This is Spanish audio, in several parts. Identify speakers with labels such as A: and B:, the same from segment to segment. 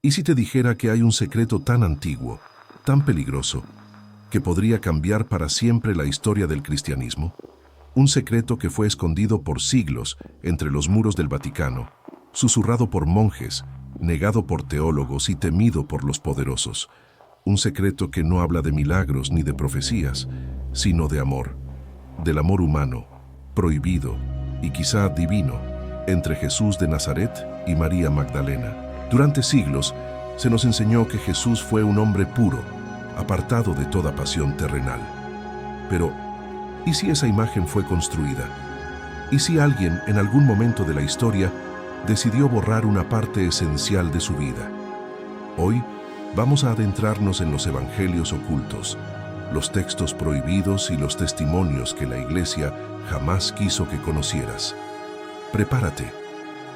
A: ¿Y si te dijera que hay un secreto tan antiguo, tan peligroso, que podría cambiar para siempre la historia del cristianismo? Un secreto que fue escondido por siglos entre los muros del Vaticano, susurrado por monjes, negado por teólogos y temido por los poderosos. Un secreto que no habla de milagros ni de profecías, sino de amor, del amor humano, prohibido y quizá divino, entre Jesús de Nazaret y María Magdalena. Durante siglos se nos enseñó que Jesús fue un hombre puro, apartado de toda pasión terrenal. Pero, ¿y si esa imagen fue construida? ¿Y si alguien, en algún momento de la historia, decidió borrar una parte esencial de su vida? Hoy vamos a adentrarnos en los evangelios ocultos, los textos prohibidos y los testimonios que la Iglesia jamás quiso que conocieras. Prepárate,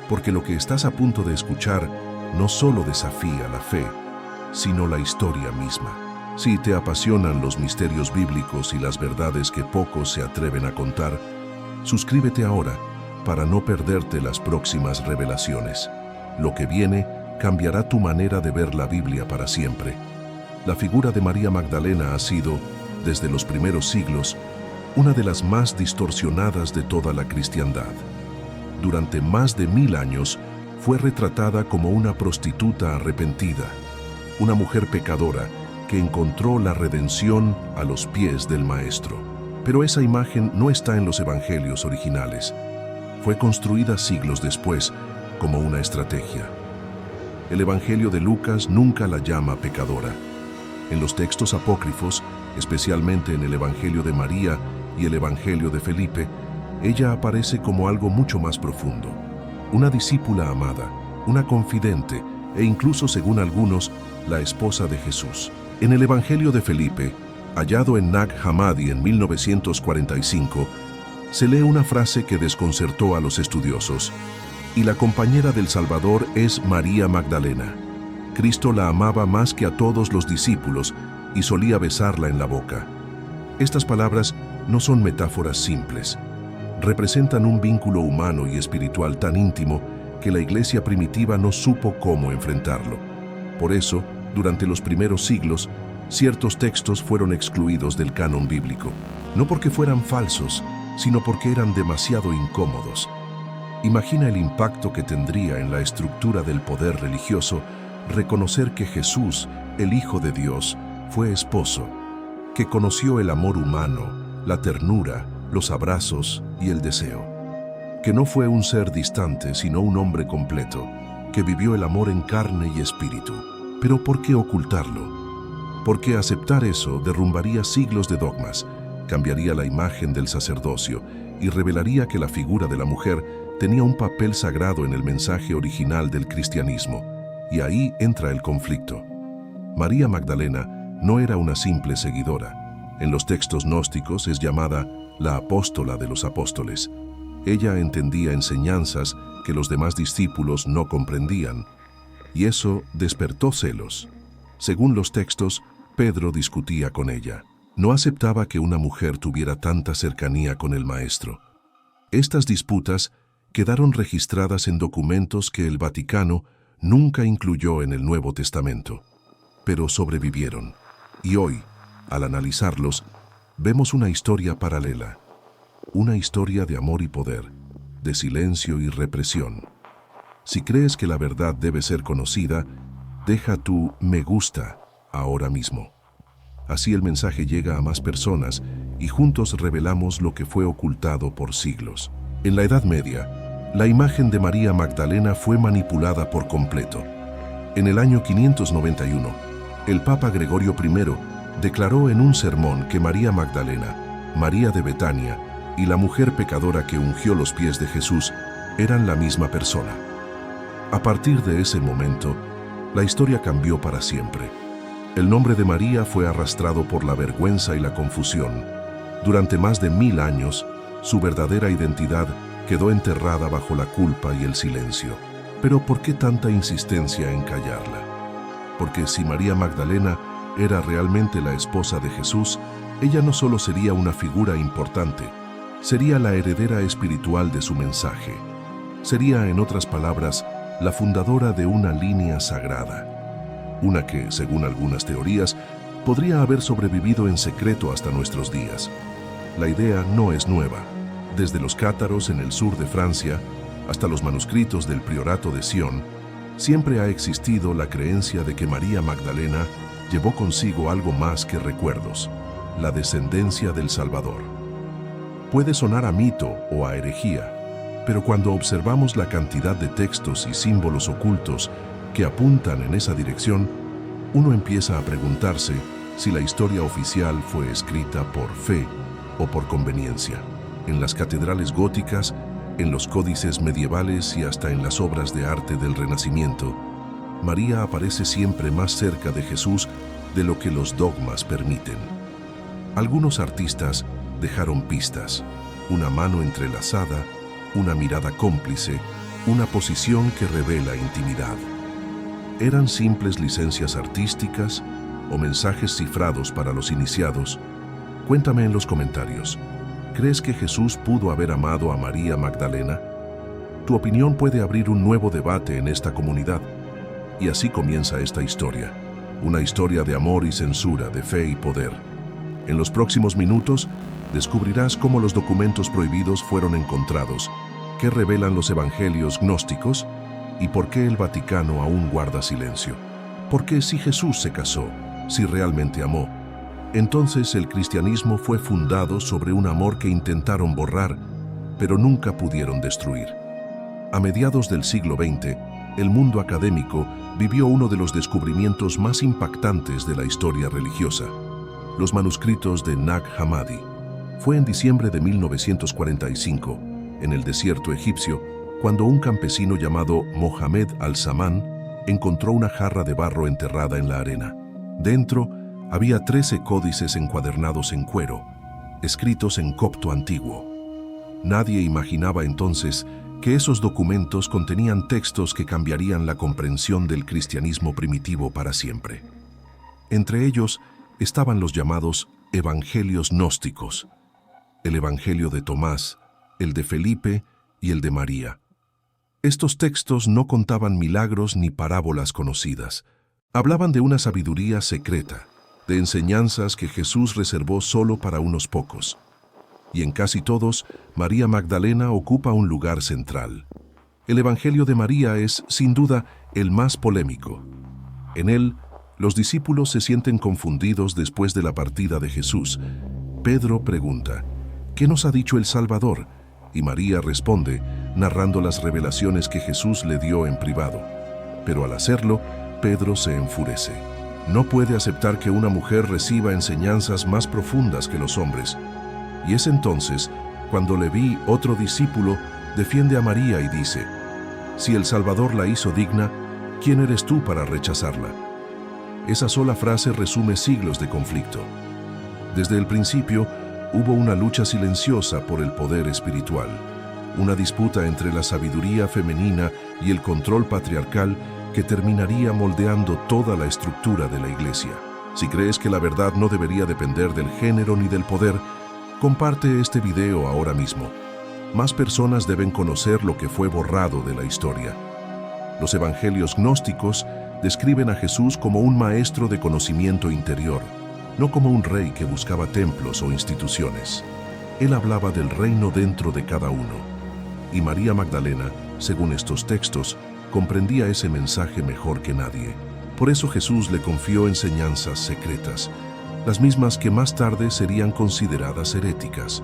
A: porque lo que estás a punto de escuchar no solo desafía la fe, sino la historia misma. Si te apasionan los misterios bíblicos y las verdades que pocos se atreven a contar, suscríbete ahora para no perderte las próximas revelaciones. Lo que viene cambiará tu manera de ver la Biblia para siempre. La figura de María Magdalena ha sido, desde los primeros siglos, una de las más distorsionadas de toda la cristiandad. Durante más de 1000 años, fue retratada como una prostituta arrepentida, una mujer pecadora que encontró la redención a los pies del Maestro. Pero esa imagen no está en los evangelios originales. Fue construida siglos después como una estrategia. El Evangelio de Lucas nunca la llama pecadora. En los textos apócrifos, especialmente en el Evangelio de María y el Evangelio de Felipe, ella aparece como algo mucho más profundo. Una discípula amada, una confidente e incluso, según algunos, la esposa de Jesús. En el Evangelio de Felipe, hallado en Nag Hammadi en 1945, se lee una frase que desconcertó a los estudiosos: y la compañera del Salvador es María Magdalena. Cristo la amaba más que a todos los discípulos y solía besarla en la boca. Estas palabras no son metáforas simples. Representan un vínculo humano y espiritual tan íntimo que la iglesia primitiva no supo cómo enfrentarlo. Por eso, durante los primeros siglos, ciertos textos fueron excluidos del canon bíblico, no porque fueran falsos, sino porque eran demasiado incómodos. Imagina el impacto que tendría en la estructura del poder religioso reconocer que Jesús, el Hijo de Dios, fue esposo, que conoció el amor humano, la ternura, los abrazos y el deseo, que no fue un ser distante, sino un hombre completo, que vivió el amor en carne y espíritu. Pero ¿por qué ocultarlo? Porque aceptar eso derrumbaría siglos de dogmas, cambiaría la imagen del sacerdocio y revelaría que la figura de la mujer tenía un papel sagrado en el mensaje original del cristianismo. Y ahí entra el conflicto. María Magdalena no era una simple seguidora. En los textos gnósticos es llamada la apóstola de los apóstoles. Ella entendía enseñanzas que los demás discípulos no comprendían, y eso despertó celos. Según los textos, Pedro discutía con ella. No aceptaba que una mujer tuviera tanta cercanía con el Maestro. Estas disputas quedaron registradas en documentos que el Vaticano nunca incluyó en el Nuevo Testamento, pero sobrevivieron. Y hoy, al analizarlos, vemos una historia paralela, una historia de amor y poder, de silencio y represión. Si crees que la verdad debe ser conocida, deja tu me gusta ahora mismo. Así el mensaje llega a más personas y juntos revelamos lo que fue ocultado por siglos. En la Edad Media, la imagen de María Magdalena fue manipulada por completo. En el año 591, el Papa Gregorio I declaró en un sermón que María Magdalena, María de Betania y la mujer pecadora que ungió los pies de Jesús eran la misma persona. A partir de ese momento, la historia cambió para siempre. El nombre de María fue arrastrado por la vergüenza y la confusión. Durante más de 1000 años, su verdadera identidad quedó enterrada bajo la culpa y el silencio. Pero ¿por qué tanta insistencia en callarla? Porque si María Magdalena era realmente la esposa de Jesús, ella no solo sería una figura importante, sería la heredera espiritual de su mensaje. Sería, en otras palabras, la fundadora de una línea sagrada. una que, según algunas teorías, podría haber sobrevivido en secreto hasta nuestros días. La idea no es nueva. Desde los cátaros en el sur de Francia hasta los manuscritos del Priorato de Sion, siempre ha existido la creencia de que María Magdalena llevó consigo algo más que recuerdos, la descendencia del Salvador. Puede sonar a mito o a herejía, pero cuando observamos la cantidad de textos y símbolos ocultos que apuntan en esa dirección, uno empieza a preguntarse si la historia oficial fue escrita por fe o por conveniencia. En las catedrales góticas, en los códices medievales y hasta en las obras de arte del Renacimiento, María aparece siempre más cerca de Jesús de lo que los dogmas permiten. Algunos artistas dejaron pistas, una mano entrelazada, una mirada cómplice, una posición que revela intimidad. ¿Eran simples licencias artísticas o mensajes cifrados para los iniciados? Cuéntame en los comentarios. ¿Crees que Jesús pudo haber amado a María Magdalena? Tu opinión puede abrir un nuevo debate en esta comunidad. Y así comienza esta historia. Una historia de amor y censura, de fe y poder. En los próximos minutos, descubrirás cómo los documentos prohibidos fueron encontrados, qué revelan los evangelios gnósticos y por qué el Vaticano aún guarda silencio. Porque si Jesús se casó, si realmente amó, entonces el cristianismo fue fundado sobre un amor que intentaron borrar, pero nunca pudieron destruir. A mediados del siglo XX, el mundo académico vivió uno de los descubrimientos más impactantes de la historia religiosa, los manuscritos de Nag Hammadi. Fue en diciembre de 1945, en el desierto egipcio, cuando un campesino llamado Mohamed al-Samán encontró una jarra de barro enterrada en la arena. Dentro había 13 códices encuadernados en cuero, escritos en copto antiguo. Nadie imaginaba entonces que esos documentos contenían textos que cambiarían la comprensión del cristianismo primitivo para siempre. Entre ellos estaban los llamados evangelios gnósticos, el evangelio de Tomás, el de Felipe y el de María. Estos textos no contaban milagros ni parábolas conocidas. Hablaban de una sabiduría secreta, de enseñanzas que Jesús reservó solo para unos pocos. Y en casi todos, María Magdalena ocupa un lugar central. El Evangelio de María es, sin duda, el más polémico. En él, los discípulos se sienten confundidos después de la partida de Jesús. Pedro pregunta, ¿qué nos ha dicho el Salvador? Y María responde, narrando las revelaciones que Jesús le dio en privado. Pero al hacerlo, Pedro se enfurece. No puede aceptar que una mujer reciba enseñanzas más profundas que los hombres. Y es entonces cuando Leví, otro discípulo, defiende a María y dice, si el Salvador la hizo digna, ¿quién eres tú para rechazarla? Esa sola frase resume siglos de conflicto. Desde el principio, hubo una lucha silenciosa por el poder espiritual, una disputa entre la sabiduría femenina y el control patriarcal que terminaría moldeando toda la estructura de la Iglesia. Si crees que la verdad no debería depender del género ni del poder, comparte este video ahora mismo. Más personas deben conocer lo que fue borrado de la historia. Los evangelios gnósticos describen a Jesús como un maestro de conocimiento interior, no como un rey que buscaba templos o instituciones. Él hablaba del reino dentro de cada uno. Y María Magdalena, según estos textos, comprendía ese mensaje mejor que nadie. Por eso Jesús le confió enseñanzas secretas, las mismas que más tarde serían consideradas heréticas.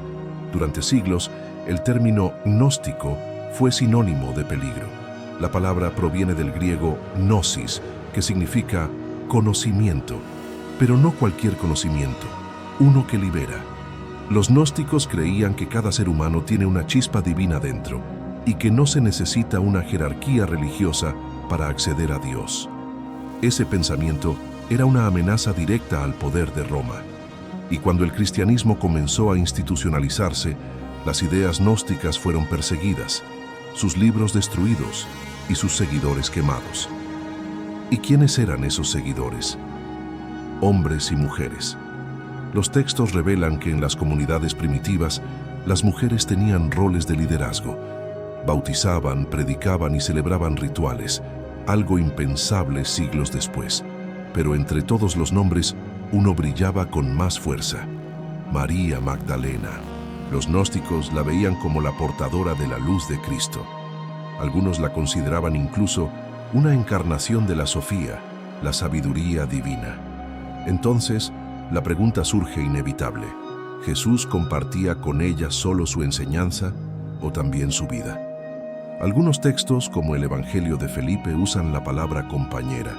A: Durante siglos, el término gnóstico fue sinónimo de peligro. La palabra proviene del griego gnosis, que significa conocimiento, pero no cualquier conocimiento, uno que libera. Los gnósticos creían que cada ser humano tiene una chispa divina dentro y que no se necesita una jerarquía religiosa para acceder a Dios. Ese pensamiento era una amenaza directa al poder de Roma. Y cuando el cristianismo comenzó a institucionalizarse, las ideas gnósticas fueron perseguidas, sus libros destruidos y sus seguidores quemados. ¿Y quiénes eran esos seguidores? Hombres y mujeres. Los textos revelan que en las comunidades primitivas, las mujeres tenían roles de liderazgo. Bautizaban, predicaban y celebraban rituales, algo impensable siglos después. pero entre todos los nombres, uno brillaba con más fuerza: María Magdalena. Los gnósticos la veían como la portadora de la luz de Cristo. Algunos la consideraban incluso una encarnación de la Sofía, la sabiduría divina. Entonces, la pregunta surge inevitable: ¿Jesús compartía con ella solo su enseñanza o también su vida? Algunos textos, como el Evangelio de Felipe, usan la palabra compañera.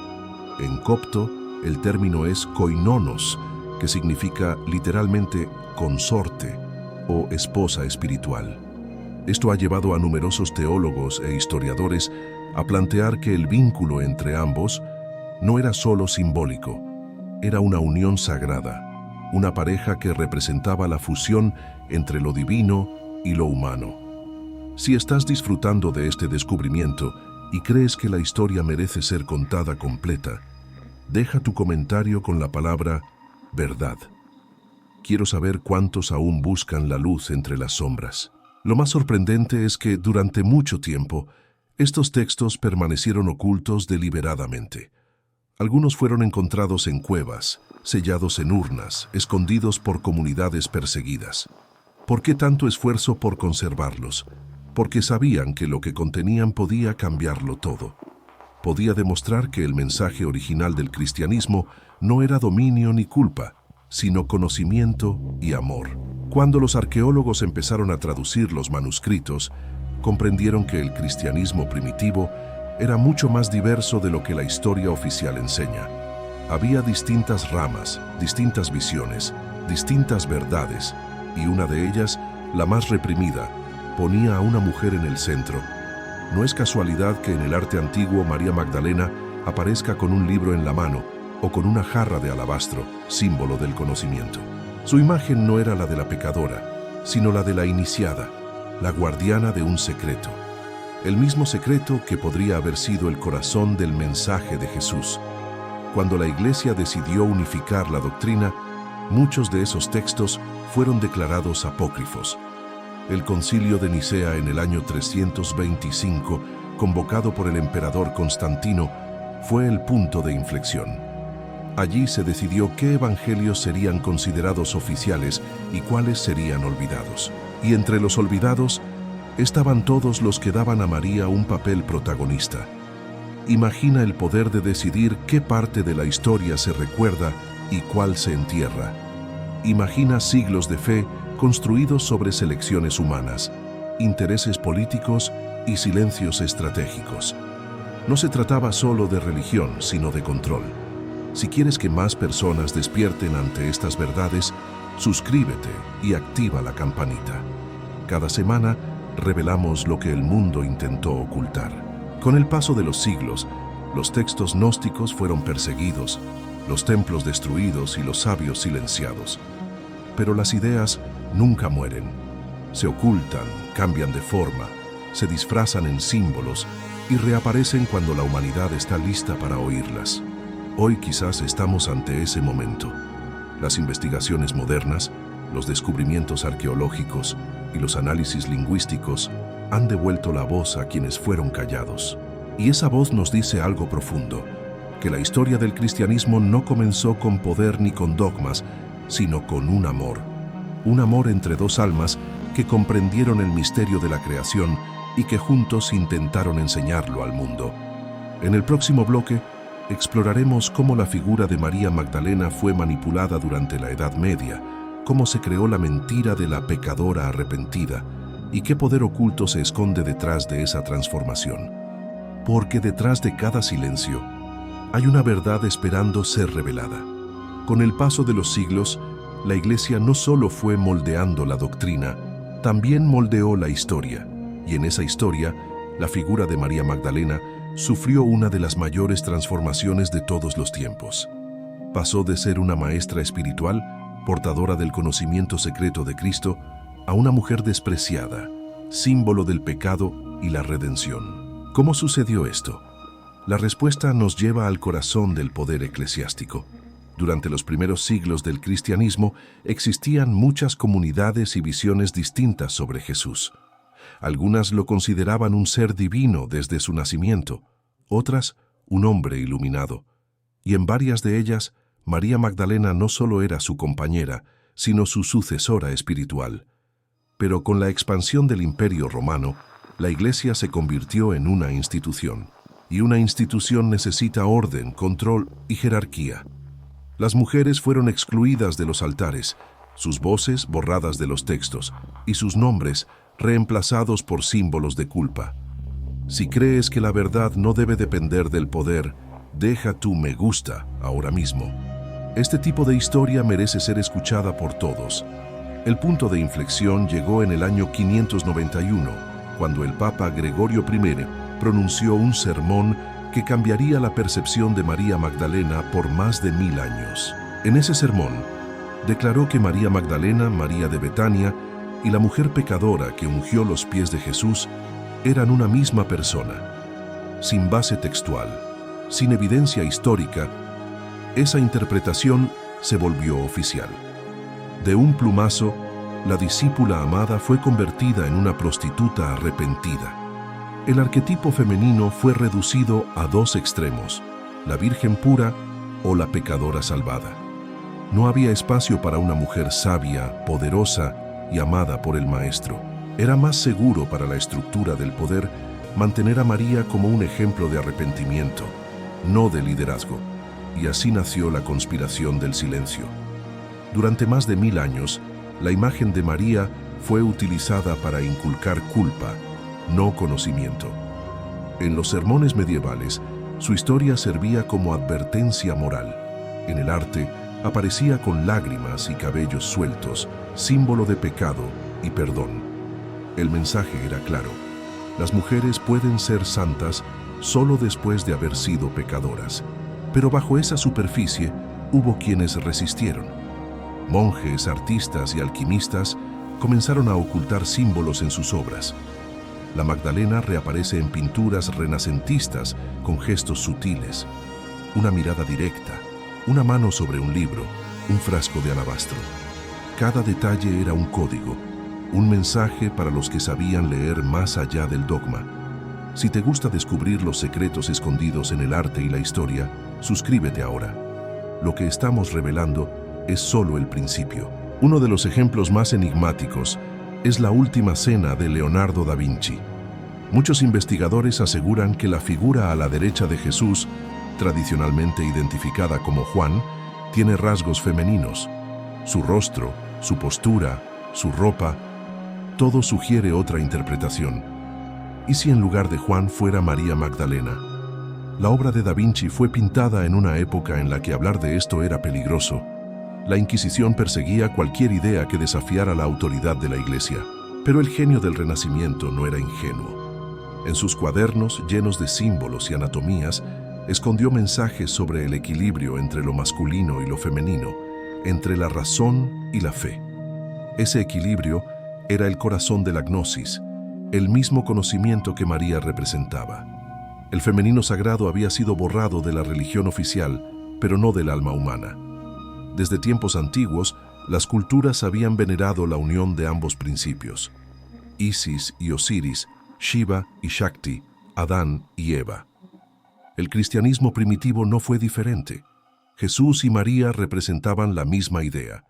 A: En copto, el término es koinonos, que significa literalmente consorte o esposa espiritual. Esto ha llevado a numerosos teólogos e historiadores a plantear que el vínculo entre ambos no era solo simbólico, era una unión sagrada, una pareja que representaba la fusión entre lo divino y lo humano. Si estás disfrutando de este descubrimiento y crees que la historia merece ser contada completa, deja tu comentario con la palabra verdad. Quiero saber cuántos aún buscan la luz entre las sombras. Lo más sorprendente es que durante mucho tiempo, estos textos permanecieron ocultos deliberadamente. Algunos fueron encontrados en cuevas, sellados en urnas, escondidos por comunidades perseguidas. ¿Por qué tanto esfuerzo por conservarlos? Porque sabían que lo que contenían podía cambiarlo todo. Podía demostrar que el mensaje original del cristianismo no era dominio ni culpa, sino conocimiento y amor. Cuando los arqueólogos empezaron a traducir los manuscritos, comprendieron que el cristianismo primitivo era mucho más diverso de lo que la historia oficial enseña. Había distintas ramas, distintas visiones, distintas verdades, y una de ellas, la más reprimida, ponía a una mujer en el centro. No es casualidad que en el arte antiguo María Magdalena aparezca con un libro en la mano o con una jarra de alabastro, símbolo del conocimiento. Su imagen no era la de la pecadora, sino la de la iniciada, la guardiana de un secreto. El mismo secreto que podría haber sido el corazón del mensaje de Jesús. Cuando la Iglesia decidió unificar la doctrina, muchos de esos textos fueron declarados apócrifos. El Concilio de Nicea en el año 325, convocado por el emperador Constantino, fue el punto de inflexión. Allí se decidió qué evangelios serían considerados oficiales y cuáles serían olvidados. Y entre los olvidados estaban todos los que daban a María un papel protagonista. Imagina el poder de decidir qué parte de la historia se recuerda y cuál se entierra. Imagina siglos de fe construidos sobre selecciones humanas, intereses políticos y silencios estratégicos. No se trataba solo de religión, sino de control. Si quieres que más personas despierten ante estas verdades, suscríbete y activa la campanita. Cada semana revelamos lo que el mundo intentó ocultar. Con el paso de los siglos, los textos gnósticos fueron perseguidos, los templos destruidos y los sabios silenciados. Pero las ideas nunca mueren. Se ocultan, cambian de forma, se disfrazan en símbolos y reaparecen cuando la humanidad está lista para oírlas. Hoy quizás estamos ante ese momento. Las investigaciones modernas, los descubrimientos arqueológicos y los análisis lingüísticos han devuelto la voz a quienes fueron callados. Y esa voz nos dice algo profundo, que la historia del cristianismo no comenzó con poder ni con dogmas, sino con un amor entre dos almas que comprendieron el misterio de la creación y que juntos intentaron enseñarlo al mundo. En el próximo bloque, exploraremos cómo la figura de María Magdalena fue manipulada durante la Edad Media, cómo se creó la mentira de la pecadora arrepentida y qué poder oculto se esconde detrás de esa transformación. Porque detrás de cada silencio hay una verdad esperando ser revelada. Con el paso de los siglos, la Iglesia no solo fue moldeando la doctrina, también moldeó la historia, y en esa historia, la figura de María Magdalena sufrió una de las mayores transformaciones de todos los tiempos. Pasó de ser una maestra espiritual, portadora del conocimiento secreto de Cristo, a una mujer despreciada, símbolo del pecado y la redención. ¿Cómo sucedió esto? La respuesta nos lleva al corazón del poder eclesiástico. Durante los primeros siglos del cristianismo existían muchas comunidades y visiones distintas sobre Jesús. Algunas lo consideraban un ser divino desde su nacimiento, otras un hombre iluminado. y en varias de ellas, María Magdalena no solo era su compañera, sino su sucesora espiritual. Pero con la expansión del Imperio Romano, la Iglesia se convirtió en una institución. Y una institución necesita orden, control y jerarquía. Las mujeres fueron excluidas de los altares, sus voces borradas de los textos y sus nombres reemplazados por símbolos de culpa. Si crees que la verdad no debe depender del poder, deja tu me gusta ahora mismo. Este tipo de historia merece ser escuchada por todos. El punto de inflexión llegó en el año 591, cuando el Papa Gregorio I pronunció un sermón que cambiaría la percepción de María Magdalena por más de 1000 años. En ese sermón, declaró que María Magdalena, María de Betania y la mujer pecadora que ungió los pies de Jesús eran una misma persona. Sin base textual, sin evidencia histórica, esa interpretación se volvió oficial. De un plumazo, la discípula amada fue convertida en una prostituta arrepentida. El arquetipo femenino fue reducido a dos extremos, la virgen pura o la pecadora salvada. No había espacio para una mujer sabia, poderosa y amada por el Maestro. Era más seguro para la estructura del poder mantener a María como un ejemplo de arrepentimiento, no de liderazgo, y así nació la conspiración del silencio. Durante más de 1000 años, la imagen de María fue utilizada para inculcar culpa, no conocimiento. En los sermones medievales, su historia servía como advertencia moral. En el arte, aparecía con lágrimas y cabellos sueltos, símbolo de pecado y perdón. El mensaje era claro: las mujeres pueden ser santas solo después de haber sido pecadoras. Pero bajo esa superficie hubo quienes resistieron. Monjes, artistas y alquimistas comenzaron a ocultar símbolos en sus obras. La Magdalena reaparece en pinturas renacentistas con gestos sutiles, una mirada directa, una mano sobre un libro, un frasco de alabastro. Cada detalle era un código, un mensaje para los que sabían leer más allá del dogma. Si te gusta descubrir los secretos escondidos en el arte y la historia, suscríbete ahora. Lo que estamos revelando es solo el principio. Uno de los ejemplos más enigmáticos es la Última Cena de Leonardo da Vinci. Muchos investigadores aseguran que la figura a la derecha de Jesús, tradicionalmente identificada como Juan, tiene rasgos femeninos. Su rostro, su postura, su ropa, todo sugiere otra interpretación. ¿Y si en lugar de Juan fuera María Magdalena? La obra de Da Vinci fue pintada en una época en la que hablar de esto era peligroso. La Inquisición perseguía cualquier idea que desafiara la autoridad de la Iglesia. Pero el genio del Renacimiento no era ingenuo. En sus cuadernos, llenos de símbolos y anatomías, escondió mensajes sobre el equilibrio entre lo masculino y lo femenino, entre la razón y la fe. Ese equilibrio era el corazón de la gnosis, el mismo conocimiento que María representaba. El femenino sagrado había sido borrado de la religión oficial, pero no del alma humana. Desde tiempos antiguos, las culturas habían venerado la unión de ambos principios: Isis y Osiris, Shiva y Shakti, Adán y Eva. El cristianismo primitivo no fue diferente. Jesús y María representaban la misma idea: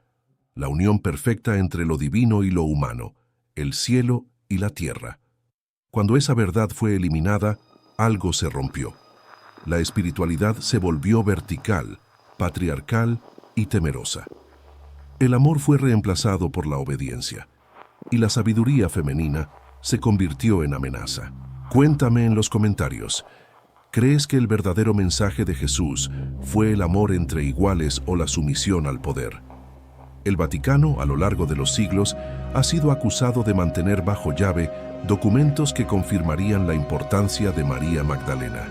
A: la unión perfecta entre lo divino y lo humano, el cielo y la tierra. Cuando esa verdad fue eliminada, algo se rompió. La espiritualidad se volvió vertical, patriarcal y temerosa. El amor fue reemplazado por la obediencia, y la sabiduría femenina se convirtió en amenaza. Cuéntame en los comentarios, ¿crees que el verdadero mensaje de Jesús fue el amor entre iguales o la sumisión al poder? El Vaticano, a lo largo de los siglos, ha sido acusado de mantener bajo llave documentos que confirmarían la importancia de María Magdalena.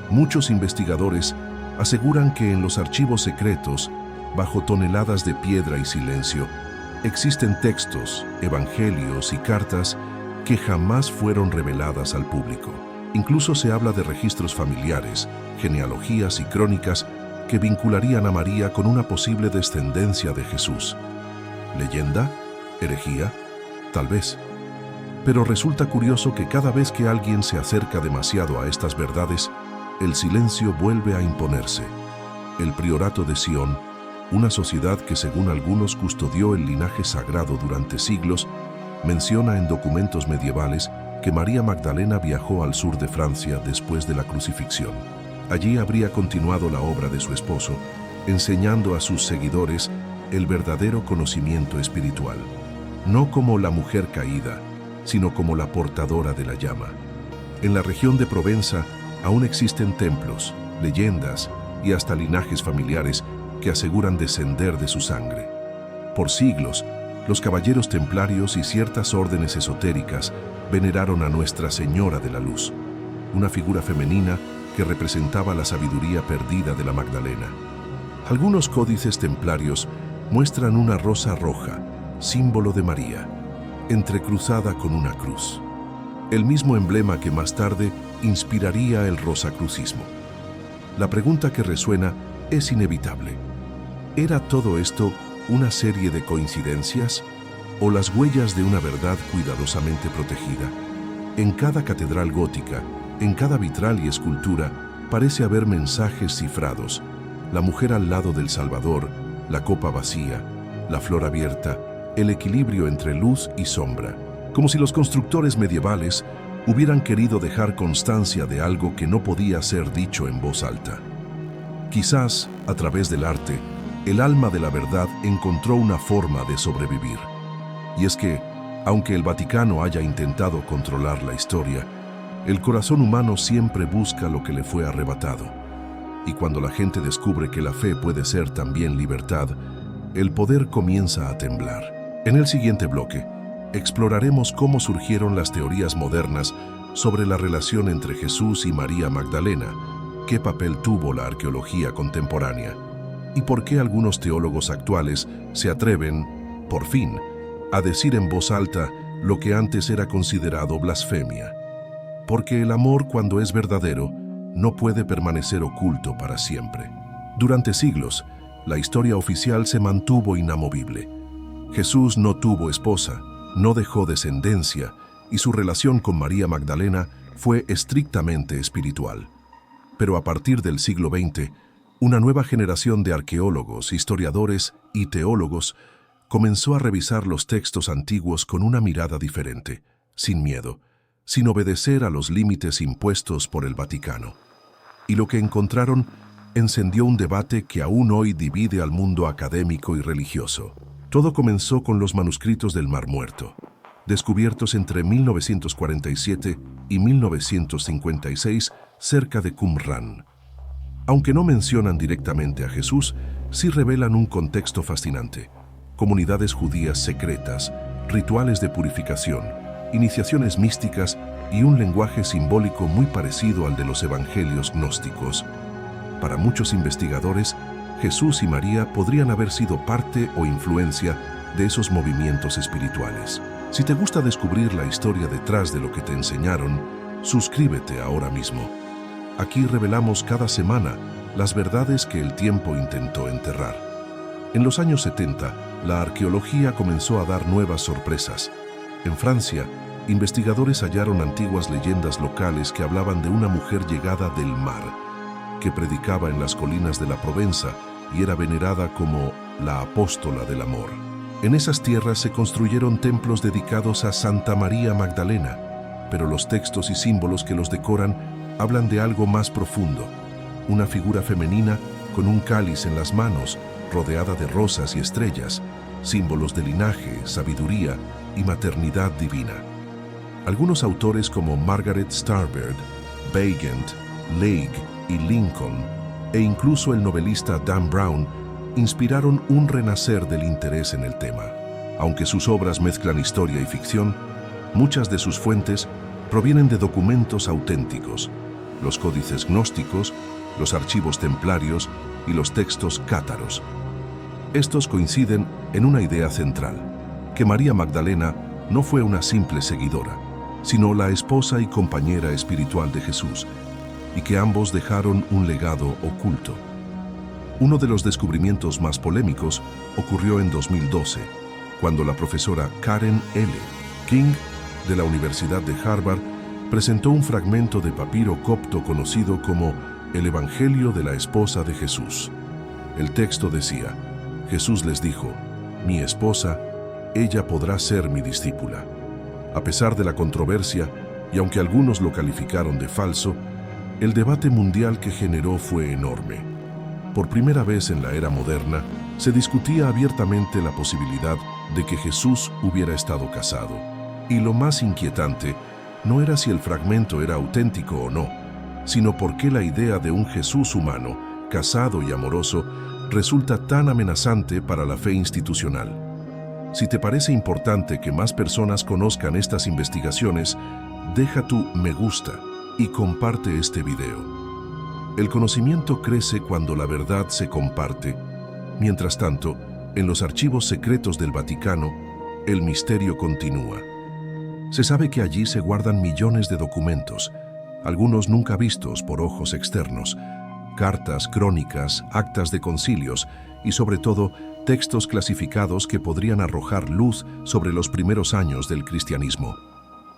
A: Muchos investigadores aseguran que en los archivos secretos, bajo toneladas de piedra y silencio, existen textos, evangelios y cartas que jamás fueron reveladas al público. Incluso se habla de registros familiares, genealogías y crónicas que vincularían a María con una posible descendencia de Jesús. ¿Leyenda? ¿Herejía? Tal vez. Pero resulta curioso que cada vez que alguien se acerca demasiado a estas verdades, el silencio vuelve a imponerse. el Priorato de Sion, una sociedad que según algunos custodió el linaje sagrado durante siglos, menciona en documentos medievales que María Magdalena viajó al sur de Francia después de la crucifixión. Allí habría continuado la obra de su esposo, enseñando a sus seguidores el verdadero conocimiento espiritual, no como la mujer caída, sino como la portadora de la llama. En la región de Provenza aún existen templos, leyendas y hasta linajes familiares que aseguran descender de su sangre. Por siglos, los caballeros templarios y ciertas órdenes esotéricas veneraron a Nuestra Señora de la Luz, una figura femenina que representaba la sabiduría perdida de la Magdalena. Algunos códices templarios muestran una rosa roja, símbolo de María, entrecruzada con una cruz, el mismo emblema que más tarde inspiraría el rosacrucismo. La pregunta que resuena es inevitable. ¿Era todo esto una serie de coincidencias o las huellas de una verdad cuidadosamente protegida? En cada catedral gótica, en cada vitral y escultura, parece haber mensajes cifrados: la mujer al lado del Salvador, la copa vacía, la flor abierta, el equilibrio entre luz y sombra, como si los constructores medievales hubieran querido dejar constancia de algo que no podía ser dicho en voz alta. Quizás, a través del arte, el alma de la verdad encontró una forma de sobrevivir. Y es que, aunque el Vaticano haya intentado controlar la historia, el corazón humano siempre busca lo que le fue arrebatado. Y cuando la gente descubre que la fe puede ser también libertad, el poder comienza a temblar. En el siguiente bloque, exploraremos cómo surgieron las teorías modernas sobre la relación entre Jesús y María Magdalena, qué papel tuvo la arqueología contemporánea y por qué algunos teólogos actuales se atreven, por fin, a decir en voz alta lo que antes era considerado blasfemia. Porque el amor, cuando es verdadero, no puede permanecer oculto para siempre. Durante siglos, la historia oficial se mantuvo inamovible. Jesús no tuvo esposa, no dejó descendencia, y su relación con María Magdalena fue estrictamente espiritual. Pero a partir del siglo XX, una nueva generación de arqueólogos, historiadores y teólogos comenzó a revisar los textos antiguos con una mirada diferente, sin miedo, sin obedecer a los límites impuestos por el Vaticano. Y lo que encontraron encendió un debate que aún hoy divide al mundo académico y religioso. Todo comenzó con los manuscritos del Mar Muerto, descubiertos entre 1947 y 1956 cerca de Qumrán. Aunque no mencionan directamente a Jesús, sí revelan un contexto fascinante: comunidades judías secretas, rituales de purificación, iniciaciones místicas y un lenguaje simbólico muy parecido al de los evangelios gnósticos. Para muchos investigadores, Jesús y María podrían haber sido parte o influencia de esos movimientos espirituales. Si te gusta descubrir la historia detrás de lo que te enseñaron, suscríbete ahora mismo. Aquí revelamos cada semana las verdades que el tiempo intentó enterrar. En los años 70, la arqueología comenzó a dar nuevas sorpresas. En Francia, investigadores hallaron antiguas leyendas locales que hablaban de una mujer llegada del mar, que predicaba en las colinas de la Provenza y era venerada como la apóstola del amor. En esas tierras se construyeron templos dedicados a Santa María Magdalena, pero los textos y símbolos que los decoran hablan de algo más profundo: una figura femenina con un cáliz en las manos, rodeada de rosas y estrellas, símbolos de linaje, sabiduría y maternidad divina. Algunos autores como Margaret Starbird, Weygand, Legge y Lincoln, e incluso el novelista Dan Brown, inspiraron un renacer del interés en el tema. Aunque sus obras mezclan historia y ficción, muchas de sus fuentes provienen de documentos auténticos: los códices gnósticos, los archivos templarios y los textos cátaros. Estos coinciden en una idea central: que María Magdalena no fue una simple seguidora, sino la esposa y compañera espiritual de Jesús, y que ambos dejaron un legado oculto. Uno de los descubrimientos más polémicos ocurrió en 2012, cuando la profesora Karen L. King, de la Universidad de Harvard, presentó un fragmento de papiro copto conocido como el Evangelio de la Esposa de Jesús. El texto decía: Jesús les dijo, mi esposa, ella podrá ser mi discípula. A pesar de la controversia, y aunque algunos lo calificaron de falso, el debate mundial que generó fue enorme. Por primera vez en la era moderna, se discutía abiertamente la posibilidad de que Jesús hubiera estado casado. Y lo más inquietante no era si el fragmento era auténtico o no, sino por qué la idea de un Jesús humano, casado y amoroso, resulta tan amenazante para la fe institucional. Si te parece importante que más personas conozcan estas investigaciones, deja tu me gusta y comparte este video. El conocimiento crece cuando la verdad se comparte. Mientras tanto, en los archivos secretos del Vaticano, el misterio continúa. Se sabe que allí se guardan millones de documentos, algunos nunca vistos por ojos externos, cartas, crónicas, actas de concilios y sobre todo textos clasificados que podrían arrojar luz sobre los primeros años del cristianismo.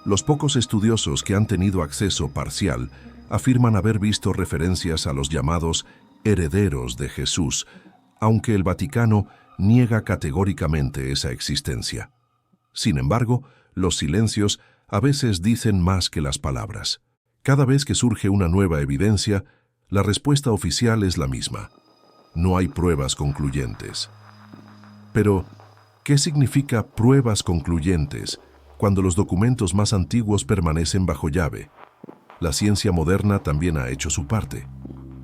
A: Los pocos estudiosos que han tenido acceso parcial afirman haber visto referencias a los llamados herederos de Jesús, aunque el Vaticano niega categóricamente esa existencia. Sin embargo, los silencios a veces dicen más que las palabras. Cada vez que surge una nueva evidencia, la respuesta oficial es la misma: no hay pruebas concluyentes. Pero, ¿qué significa pruebas concluyentes cuando los documentos más antiguos permanecen bajo llave? La ciencia moderna también ha hecho su parte.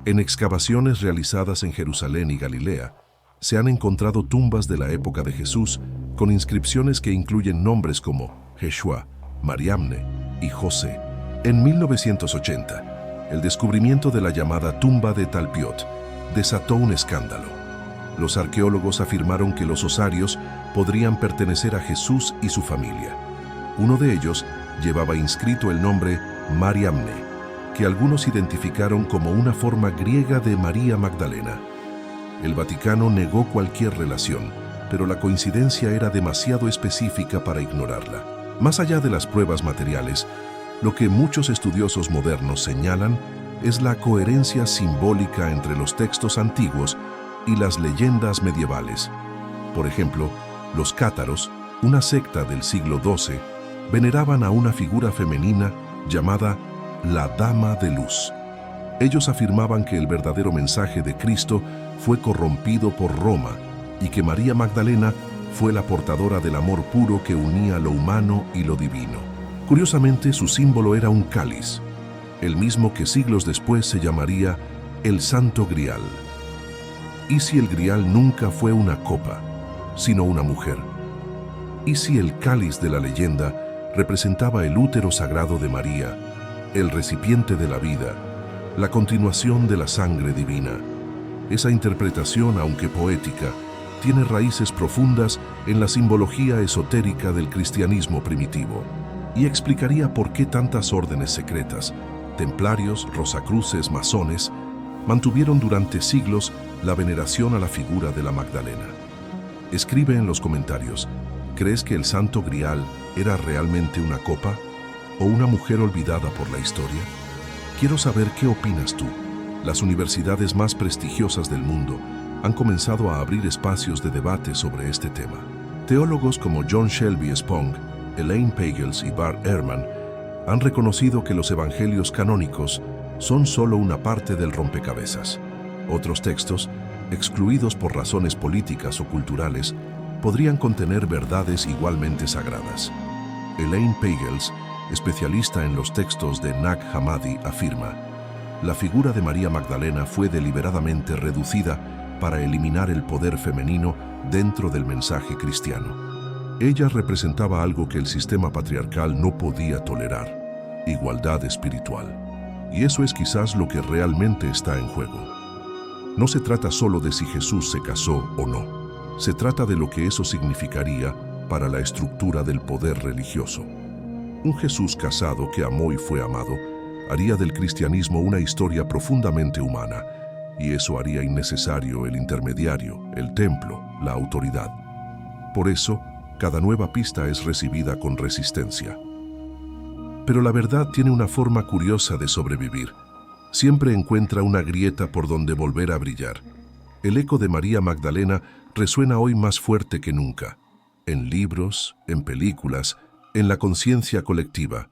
A: En excavaciones realizadas en Jerusalén y Galilea, se han encontrado tumbas de la época de Jesús con inscripciones que incluyen nombres como Yeshua, Mariamne y José. En 1980, el descubrimiento de la llamada tumba de Talpiot desató un escándalo. Los arqueólogos afirmaron que los osarios podrían pertenecer a Jesús y su familia. Uno de ellos llevaba inscrito el nombre Mariamne, que algunos identificaron como una forma griega de María Magdalena. El Vaticano negó cualquier relación, pero la coincidencia era demasiado específica para ignorarla. Más allá de las pruebas materiales, lo que muchos estudiosos modernos señalan es la coherencia simbólica entre los textos antiguos y las leyendas medievales. Por ejemplo, los cátaros, una secta del siglo XII, veneraban a una figura femenina llamada la Dama de Luz. Ellos afirmaban que el verdadero mensaje de Cristo fue corrompido por Roma y que María Magdalena fue la portadora del amor puro que unía lo humano y lo divino. Curiosamente, su símbolo era un cáliz, el mismo que siglos después se llamaría el Santo Grial. ¿Y si el Grial nunca fue una copa, sino una mujer? ¿Y si el cáliz de la leyenda representaba el útero sagrado de María, el recipiente de la vida, la continuación de la sangre divina? Esa interpretación, aunque poética, tiene raíces profundas en la simbología esotérica del cristianismo primitivo y explicaría por qué tantas órdenes secretas, templarios, rosacruces, masones, mantuvieron durante siglos la veneración a la figura de la Magdalena. Escribe en los comentarios: ¿crees que el Santo Grial era realmente una copa o una mujer olvidada por la historia? Quiero saber qué opinas tú. Las universidades más prestigiosas del mundo han comenzado a abrir espacios de debate sobre este tema. Teólogos como John Shelby Spong, Elaine Pagels y Bart Ehrman han reconocido que los evangelios canónicos son solo una parte del rompecabezas. Otros textos, excluidos por razones políticas o culturales, podrían contener verdades igualmente sagradas. Elaine Pagels, especialista en los textos de Nag Hammadi, afirma: la figura de María Magdalena fue deliberadamente reducida para eliminar el poder femenino dentro del mensaje cristiano. Ella representaba algo que el sistema patriarcal no podía tolerar: igualdad espiritual. Y eso es quizás lo que realmente está en juego. No se trata solo de si Jesús se casó o no. Se trata de lo que eso significaría para la estructura del poder religioso. Un Jesús casado que amó y fue amado haría del cristianismo una historia profundamente humana, y eso haría innecesario el intermediario, el templo, la autoridad. Por eso, cada nueva pista es recibida con resistencia. Pero la verdad tiene una forma curiosa de sobrevivir. Siempre encuentra una grieta por donde volver a brillar. El eco de María Magdalena resuena hoy más fuerte que nunca, en libros, en películas, en la conciencia colectiva.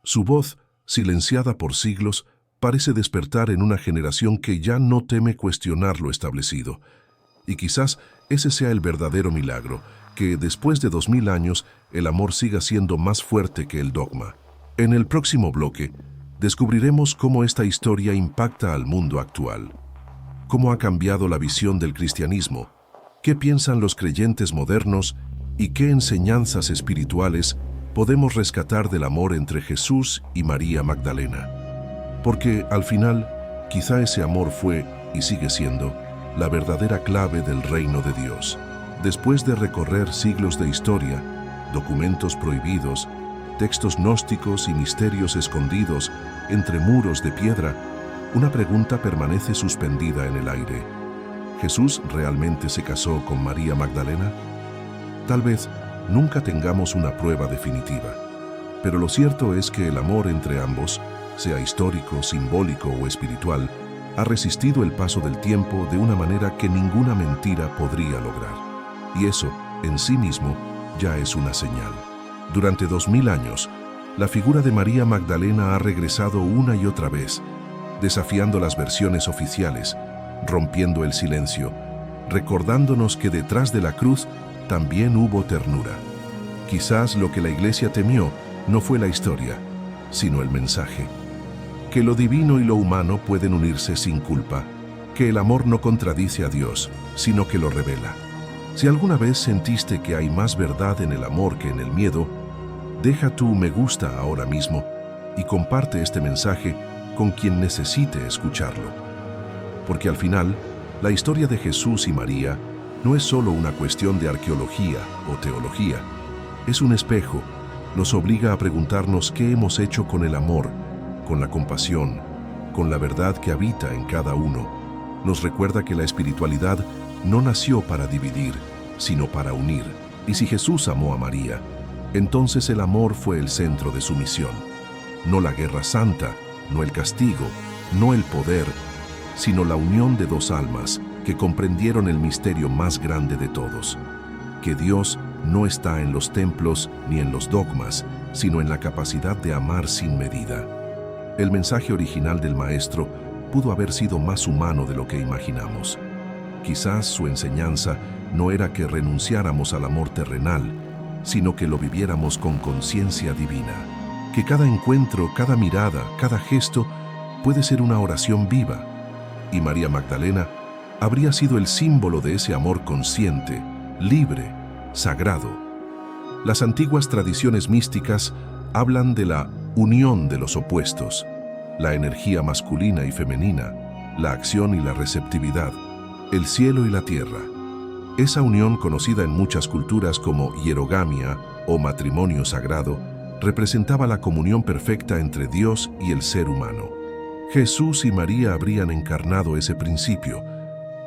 A: Su voz, silenciada por siglos, parece despertar en una generación que ya no teme cuestionar lo establecido. Y quizás ese sea el verdadero milagro, que después de 2000 años el amor siga siendo más fuerte que el dogma. En el próximo bloque, descubriremos cómo esta historia impacta al mundo actual. Cómo ha cambiado la visión del cristianismo, qué piensan los creyentes modernos y qué enseñanzas espirituales podemos rescatar del amor entre Jesús y María Magdalena. Porque al final, quizá ese amor fue, y sigue siendo, la verdadera clave del reino de Dios. Después de recorrer siglos de historia, documentos prohibidos, textos gnósticos y misterios escondidos entre muros de piedra, una pregunta permanece suspendida en el aire. ¿Jesús realmente se casó con María Magdalena? Tal vez nunca tengamos una prueba definitiva, pero lo cierto es que el amor entre ambos, sea histórico, simbólico o espiritual, ha resistido el paso del tiempo de una manera que ninguna mentira podría lograr. Y eso, en sí mismo, ya es una señal. Durante 2000 años, la figura de María Magdalena ha regresado una y otra vez, desafiando las versiones oficiales, rompiendo el silencio, recordándonos que detrás de la cruz también hubo ternura. Quizás lo que la Iglesia temió no fue la historia, sino el mensaje. Que lo divino y lo humano pueden unirse sin culpa, que el amor no contradice a Dios, sino que lo revela. Si alguna vez sentiste que hay más verdad en el amor que en el miedo, deja tu me gusta ahora mismo y comparte este mensaje con quien necesite escucharlo. Porque al final, la historia de Jesús y María no es solo una cuestión de arqueología o teología, es un espejo, nos obliga a preguntarnos qué hemos hecho con el amor, con la compasión, con la verdad que habita en cada uno. Nos recuerda que la espiritualidad no nació para dividir, sino para unir. Y si Jesús amó a María, entonces el amor fue el centro de su misión. No la guerra santa, no el castigo, no el poder, sino la unión de dos almas que comprendieron el misterio más grande de todos, que Dios no está en los templos ni en los dogmas, sino en la capacidad de amar sin medida. El mensaje original del Maestro pudo haber sido más humano de lo que imaginamos. Quizás su enseñanza no era que renunciáramos al amor terrenal, sino que lo viviéramos con conciencia divina. Que cada encuentro, cada mirada, cada gesto puede ser una oración viva. Y María Magdalena habría sido el símbolo de ese amor consciente, libre, sagrado. Las antiguas tradiciones místicas hablan de la unión de los opuestos, la energía masculina y femenina, la acción y la receptividad, el cielo y la tierra. Esa unión, conocida en muchas culturas como hierogamia o matrimonio sagrado, representaba la comunión perfecta entre Dios y el ser humano. Jesús y María habrían encarnado ese principio,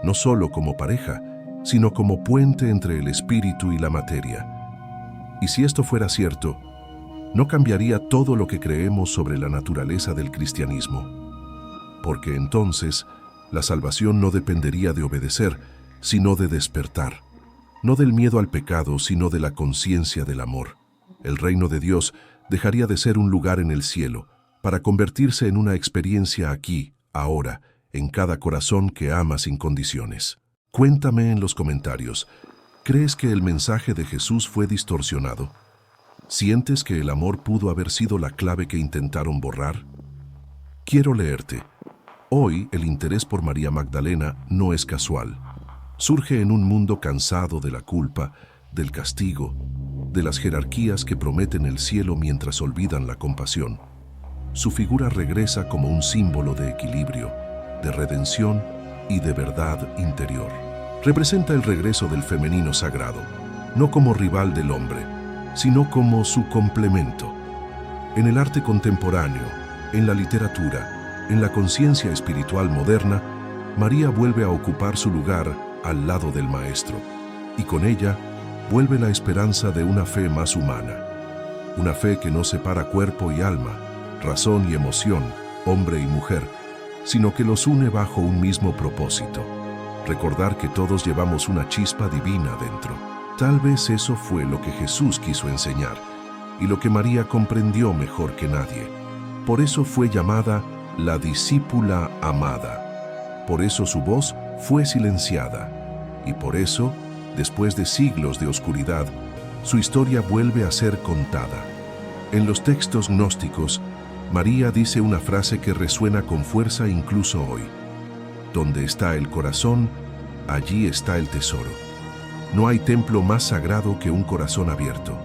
A: no solo como pareja, sino como puente entre el espíritu y la materia. Y si esto fuera cierto, no cambiaría todo lo que creemos sobre la naturaleza del cristianismo, porque entonces la salvación no dependería de obedecer, sino de despertar, no del miedo al pecado, sino de la conciencia del amor. El reino de Dios dejaría de ser un lugar en el cielo, para convertirse en una experiencia aquí, ahora, en cada corazón que ama sin condiciones. Cuéntame en los comentarios, ¿crees que el mensaje de Jesús fue distorsionado? ¿Sientes que el amor pudo haber sido la clave que intentaron borrar? Quiero leerte. Hoy el interés por María Magdalena no es casual. Surge en un mundo cansado de la culpa, del castigo, de las jerarquías que prometen el cielo mientras olvidan la compasión. Su figura regresa como un símbolo de equilibrio, de redención y de verdad interior. Representa el regreso del femenino sagrado, no como rival del hombre, sino como su complemento. En el arte contemporáneo, en la literatura, en la conciencia espiritual moderna, María vuelve a ocupar su lugar al lado del Maestro, y con ella vuelve la esperanza de una fe más humana, una fe que no separa cuerpo y alma, razón y emoción, hombre y mujer, sino que los une bajo un mismo propósito, recordar que todos llevamos una chispa divina dentro. Tal vez eso fue lo que Jesús quiso enseñar y lo que María comprendió mejor que nadie. Por eso fue llamada la discípula amada. Por eso su voz fue silenciada. Y por eso, después de siglos de oscuridad, su historia vuelve a ser contada. En los textos gnósticos, María dice una frase que resuena con fuerza incluso hoy. Donde está el corazón, allí está el tesoro. No hay templo más sagrado que un corazón abierto.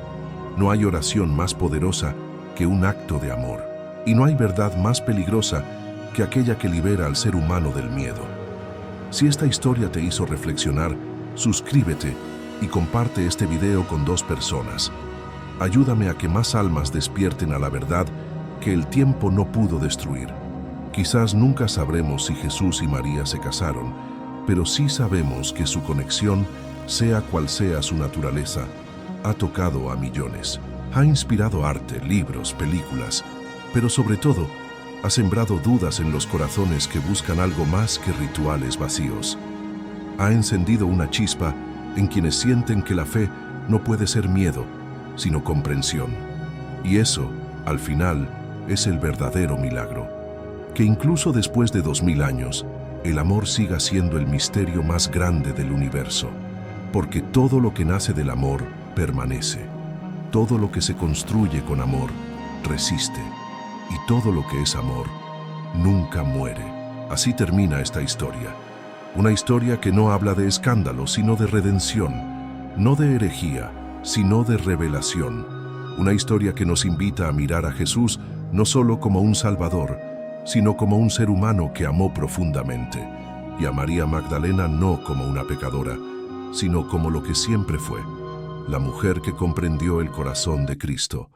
A: No hay oración más poderosa que un acto de amor. Y no hay verdad más peligrosa que aquella que libera al ser humano del miedo. Si esta historia te hizo reflexionar, suscríbete y comparte este video con 2 personas. Ayúdame a que más almas despierten a la verdad que el tiempo no pudo destruir. Quizás nunca sabremos si Jesús y María se casaron, pero sí sabemos que su conexión, sea cual sea su naturaleza, ha tocado a millones. Ha inspirado arte, libros, películas, pero sobre todo, ha sembrado dudas en los corazones que buscan algo más que rituales vacíos. Ha encendido una chispa en quienes sienten que la fe no puede ser miedo, sino comprensión. Y eso, al final, es el verdadero milagro. Que incluso después de 2000 años, el amor siga siendo el misterio más grande del universo. Porque todo lo que nace del amor permanece. Todo lo que se construye con amor resiste. Y todo lo que es amor nunca muere. Así termina esta historia. Una historia que no habla de escándalo, sino de redención. No de herejía, sino de revelación. Una historia que nos invita a mirar a Jesús no solo como un salvador, sino como un ser humano que amó profundamente. Y a María Magdalena no como una pecadora, sino como lo que siempre fue, la mujer que comprendió el corazón de Cristo.